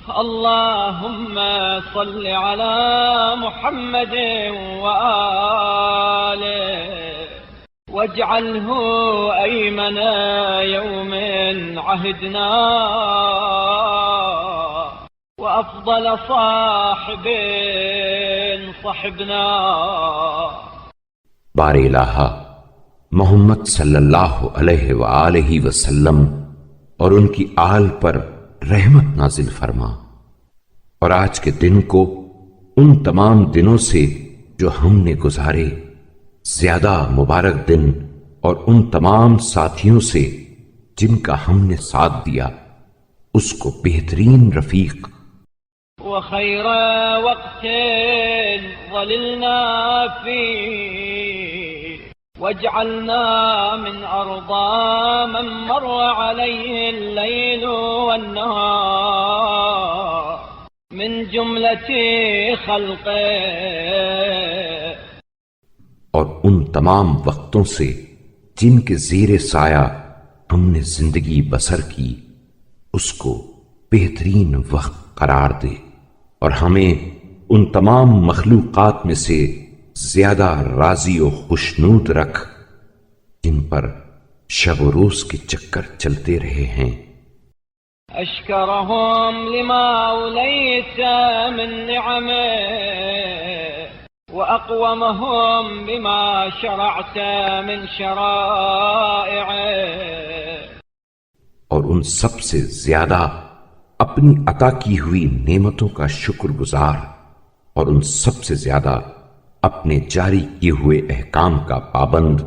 اللهم صل على محمد وآله واجعله أيمن يوم عهدنا وأفضل صاحب صحبنا۔ بار الہ محمد صلی اللہ علیہ وآلہ وسلم اور ان کی آل پر رحمت نازل فرما، اور آج کے دن کو ان تمام دنوں سے جو ہم نے گزارے زیادہ مبارک دن، اور ان تمام ساتھیوں سے جن کا ہم نے ساتھ دیا اس کو بہترین رفیق۔ وخير وقت ظللنا فيه واجعلنا من أرضى من مر عليه الليل والنهار من جملة خلقه، اور ان تمام وقتوں سے جن کے زیر سایہ ہم نے زندگی بسر کی اس کو بہترین وقت قرار دے، اور ہمیں ان تمام مخلوقات میں سے زیادہ راضی و خوشنود رکھ جن پر شب و روز کے چکر چلتے رہے ہیں۔ أشكرهم لما أوليت من نعمه وأقومهم بما شرعت من شرائعه، اور ان سب سے زیادہ اپنی عطا کی ہوئی نعمتوں کا شکر گزار، اور ان سب سے زیادہ اپنے جاری کیے ہوئے احکام کا پابند۔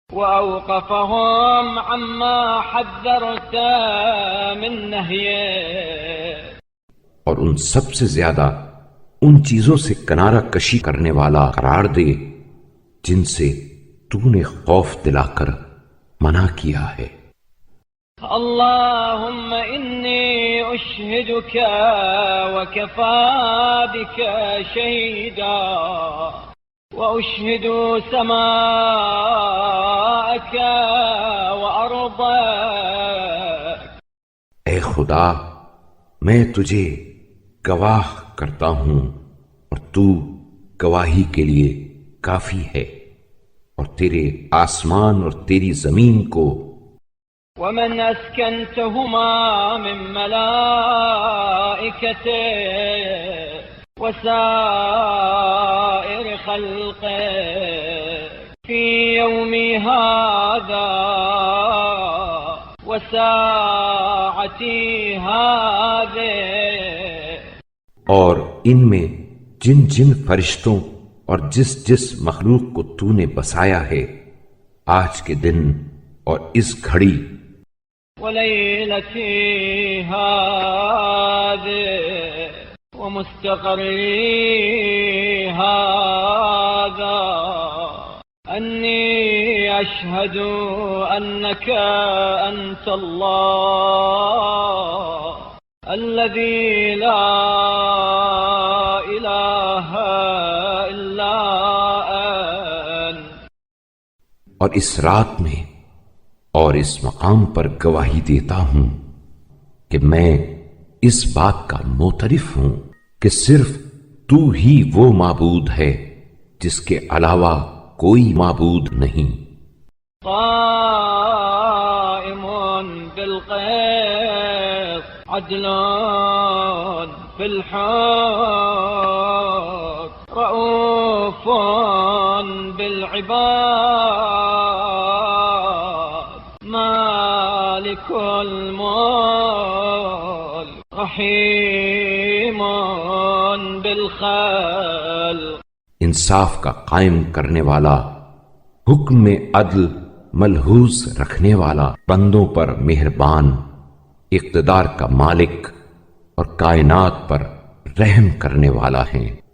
وأوقفهم عما حذرت من نهيه، اور ان سب سے زیادہ ان چیزوں سے کنارہ کشی کرنے والا قرار دے جن سے تو نے خوف دلا کر منع کیا ہے۔ اللهم إني أشهدك وكفى بك شهيدا وأشهد سماءك وأرضك۔ اے خدا، میں تجھے گواہ کرتا ہوں اور تو گواہی کے لیے کافی ہے، اور تیرے آسمان اور تیری زمین کو، ومن أسكنتهما من ملائكته وسائر خلقه في يومي هذا وساعتي هذه، اور ان میں جن جن فرشتوں اور جس جس مخلوق کو تو نے بسایا ہے آج کے دن اور اس گھڑی، وليلتي هذه ومستقري هذا، أني أشهد أنك أنت الله الذي لا إله إلا أنت۔ اور اس رات میں اور اس مقام پر گواہی دیتا ہوں کہ میں اس بات کا معترف ہوں کہ صرف تو ہی وہ معبود ہے جس کے علاوہ کوئی معبود نہیں۔ قائم بالقسط عدل في الحق رؤوف بالعباد مالك الملك رحيم بالخلق۔ انصاف کا قائم کرنے والا، حکم میں عدل ملحوظ رکھنے والا، بندوں پر مہربان، اقتدار کا مالک اور کائنات پر رحم کرنے والا ہے۔